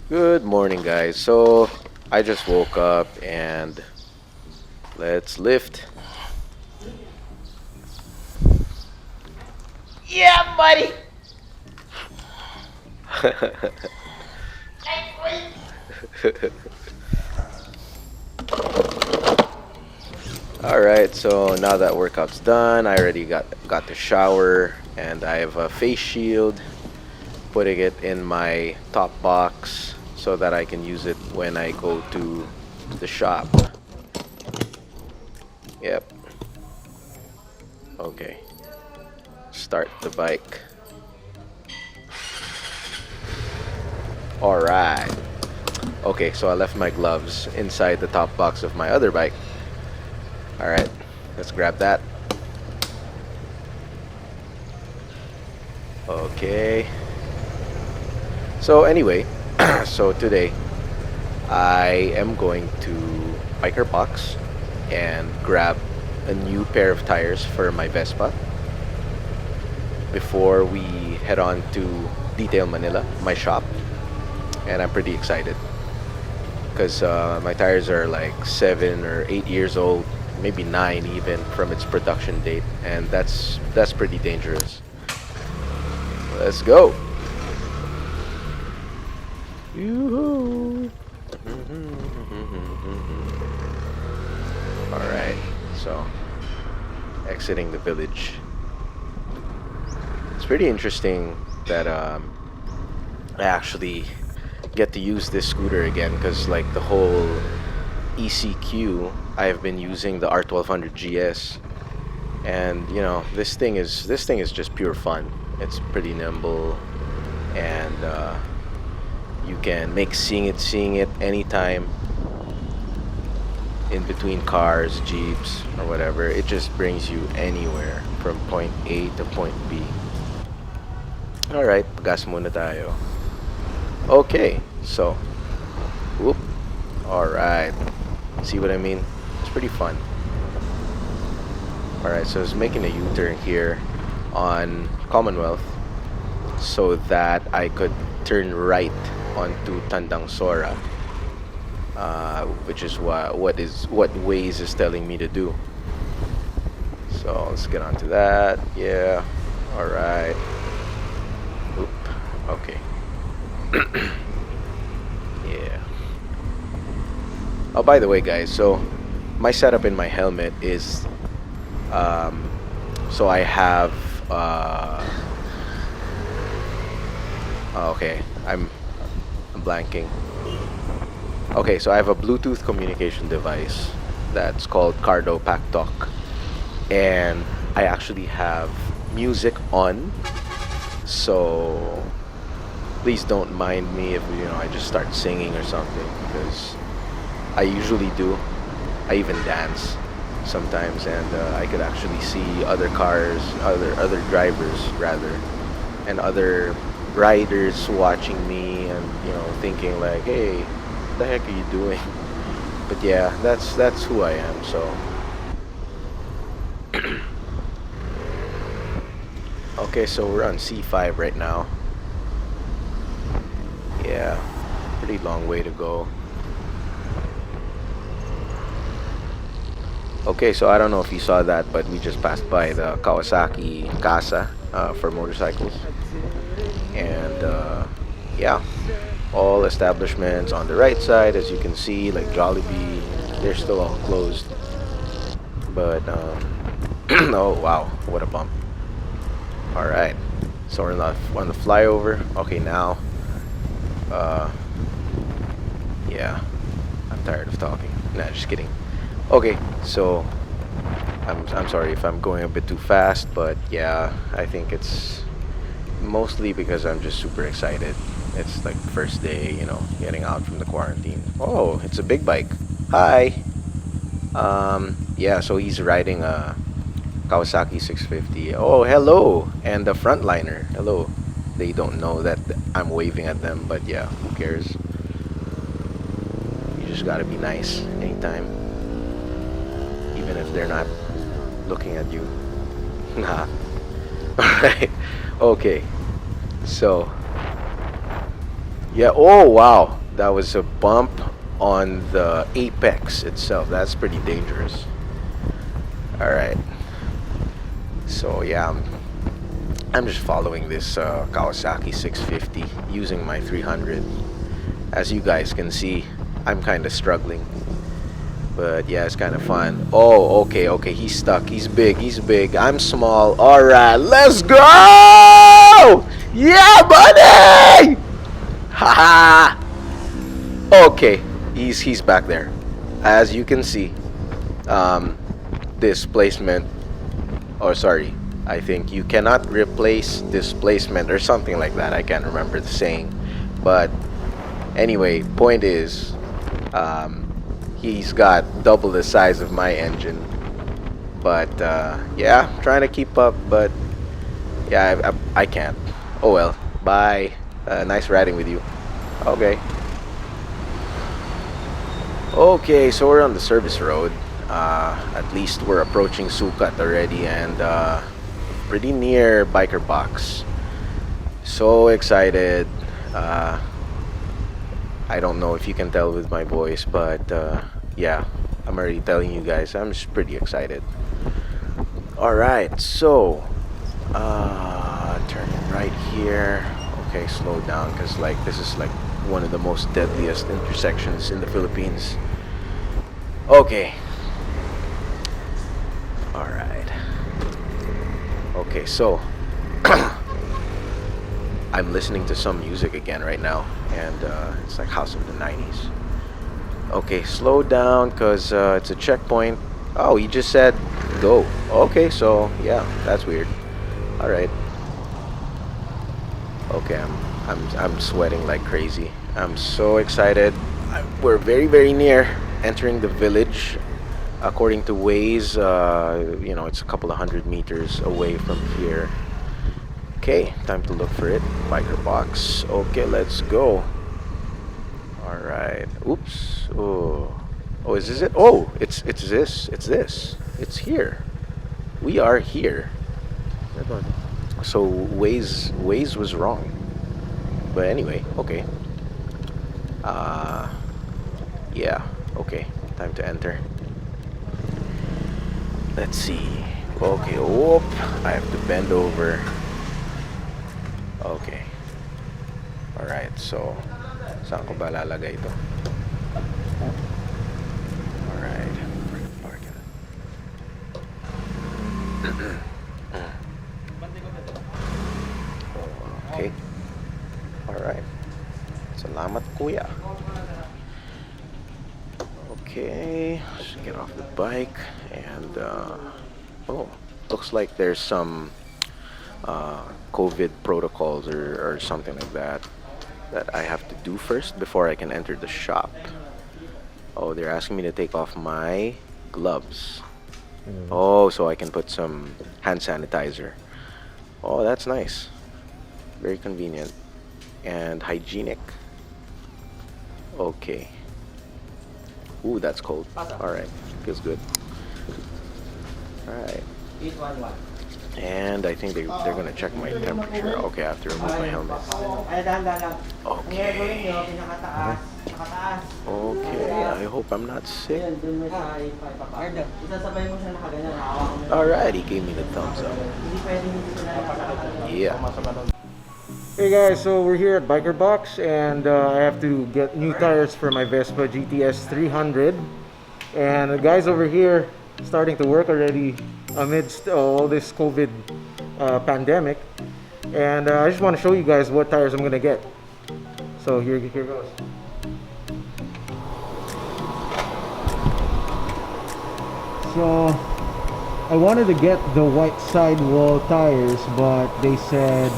Good morning, guys. So, I just woke up and let's lift. Yeah, buddy. Alright, so now that workout's done, I already got the shower and I have a face shield, putting it in my top box so that I can use it when I go to the shop. Yep. Okay. Start the bike. Alright. Okay, so I left my gloves inside the top box of my other bike. Alright, let's grab that. Okay. So anyway, so today I am going to BikerBox and grab a new pair of tires for my Vespa before we head on to Detail Manila, my shop. And I'm pretty excited because my tires are like 7 or 8 years old, maybe 9 even from its production date, and that's pretty dangerous. Let's go. Yoo-hoo. All right, so exiting the village. It's pretty interesting that I actually get to use this scooter again because like the whole ECQ, I have been using the R1200 GS, and you know this thing is just pure fun. It's pretty nimble, and you can make seeing it anytime in between cars, jeeps, or whatever. It just brings you anywhere from point A to point B. Alright, gas muna tayo. Okay, so whoop. Alright, see what I mean? It's pretty fun. Alright, so I was making a U-turn here on Commonwealth so that I could turn right onto Tandang Sora, which is what Waze is telling me to do. So let's get onto that. Yeah. Alright. Oop. Okay. Yeah. Oh, by the way, guys, so my setup in my helmet is so I have okay, I'm blanking. Okay, so I have a Bluetooth communication device that's called Cardo Pack Talk, and I actually have music on, so please don't mind me if I just start singing or something, because I usually do. I even dance sometimes, and I could actually see other cars, other drivers rather, and other riders watching me, and thinking like, hey, what the heck are you doing? But yeah, that's who I am. So okay, so we're on C5 right now. Yeah, pretty long way to go. Okay, so I don't know if you saw that, but we just passed by the Kawasaki Casa for motorcycles. And yeah, all establishments on the right side, as you can see, like Jollibee, they're still all closed. But oh wow, what a bump. Alright, so we're on the flyover. Okay, now yeah, I'm tired of talking. Nah, just kidding. Okay, so I'm sorry if I'm going a bit too fast, but yeah, I think it's mostly because I'm just super excited. It's like the first day, getting out from the quarantine. Oh, it's a big bike. Hi. Yeah, so he's riding a Kawasaki 650. Oh, hello. And the frontliner. Hello. They don't know that I'm waving at them, but yeah, who cares? You just gotta be nice anytime, even if they're not looking at you. Nah. Alright. Okay. So. Yeah. Oh, wow. That was a bump on the apex itself. That's pretty dangerous. All right. So yeah, I'm just following this Kawasaki 650 using my 300. As you guys can see, I'm kind of struggling. But yeah, it's kind of fun. Oh, okay, okay. He's stuck. He's big. He's big. I'm small. All right, let's go! Yeah, buddy! Haha! Okay, he's back there. As you can see, displacement. Or sorry, I think you cannot replace displacement or something like that. I can't remember the saying. But anyway, point is, he's got double the size of my engine. But yeah, trying to keep up, but yeah, I can't. Oh well, bye. Nice riding with you. Okay. Okay, so we're on the service road. At least we're approaching Sukat already, and pretty near BikerBox. So excited. I don't know if you can tell with my voice, but yeah, I'm already telling you guys, I'm just pretty excited. Alright, so turning right here. Okay, slow down, because like this is like one of the most deadliest intersections in the Philippines. Okay. Alright. Okay, so I'm listening to some music again right now, and it's like House of the 90s. Okay, slow down, because it's a checkpoint. Oh, he just said go. Okay, so yeah, that's weird. Alright. Okay, I'm sweating like crazy. I'm so excited. We're very near entering the village. According to Waze, you know, it's a couple of 100 meters away from here. Okay, time to look for it. BikerBox. Okay, let's go. All right. Oops. Oh, is this it? Oh, it's this. It's this. It's here. We are here. So Waze was wrong. But anyway, okay. Yeah. Okay. Time to enter. Let's see. Okay. Whoop. I have to bend over. Okay. All right. So, saan ko ba lalagay ito? All right. Park it. Okay. All right. Salamat, kuya. Okay, let's get off the bike, and oh, looks like there's some COVID protocols or something like that I have to do first before I can enter the shop. Oh, they're asking me to take off my gloves. Oh, so I can put some hand sanitizer. Oh, that's nice. Very convenient and hygienic. Okay. Ooh, that's cold. Alright, feels good. Alright. And I think they're gonna check my temperature. Okay, I have to remove my helmet. Okay. Okay, I hope I'm not sick. Alright, he gave me the thumbs up. Yeah. Hey guys, so we're here at BikerBox, and I have to get new tires for my Vespa GTS 300. And the guys over here starting to work already amidst all this COVID pandemic. And I just want to show you guys what tires I'm gonna get. So here goes. So I wanted to get the white sidewall tires, but they said,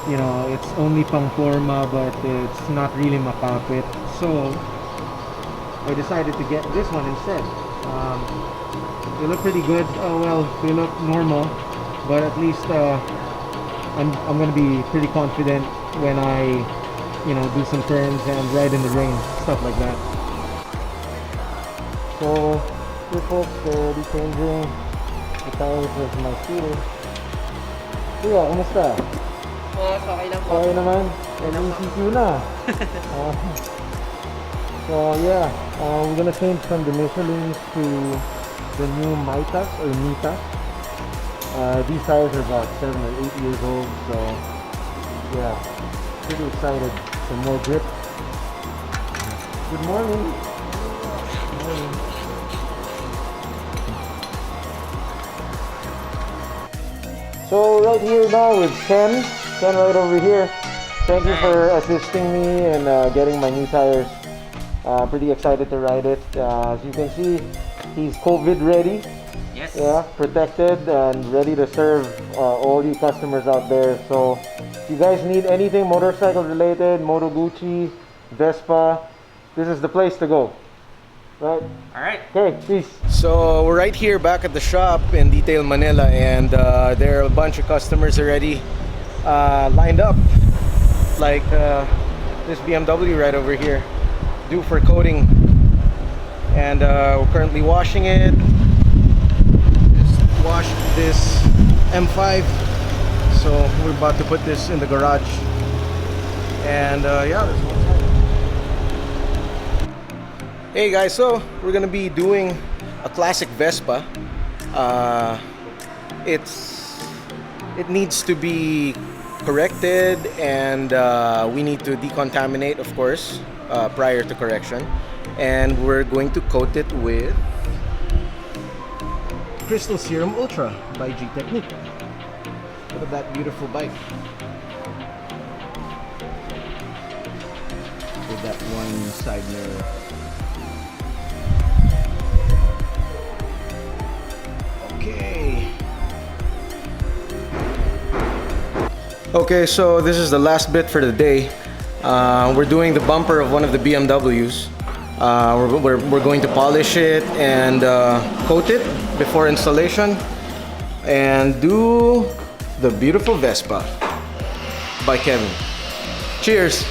you know, it's only pang forma, but it's not really makapit. So I decided to get this one instead. They look pretty good. Oh well, they look normal, but at least I'm gonna be pretty confident when I, you know, do some turns and ride in the rain, stuff like that. So here folks, they're already changing the tires of my scooter. Kuya, kumusta? Okay lang po. Okay naman. NECQ na. So yeah, we're gonna change from the Michelins to the new Mitas or Mitas. These tires are about 7 or 8 years old, so yeah, pretty excited. Some more grip. Good morning. Good morning. So right here now with Ken right over here. Thank you for assisting me and getting my new tires. Pretty excited to ride it. As you can see, he's COVID ready. Yes. Yeah, protected and ready to serve all you customers out there. So if you guys need anything motorcycle related, Moto Gucci, Vespa, this is the place to go. Right? All right. Okay, peace. So we're right here back at the shop in Detail Manila, and there are a bunch of customers already lined up, like this BMW right over here, due for coating, and we're currently washing it. Just washed this M5, so we're about to put this in the garage, and yeah, there's one side. Hey guys, so we're gonna be doing a classic Vespa. It needs to be corrected, and we need to decontaminate, of course, prior to correction. And we're going to coat it with Crystal Serum Ultra by G Technique. Look at that beautiful bike. With that one side mirror. Okay, so this is the last bit for the day. We're doing the bumper of one of the BMWs. We're going to polish it and coat it before installation and do the beautiful Vespa by Kevin. Cheers!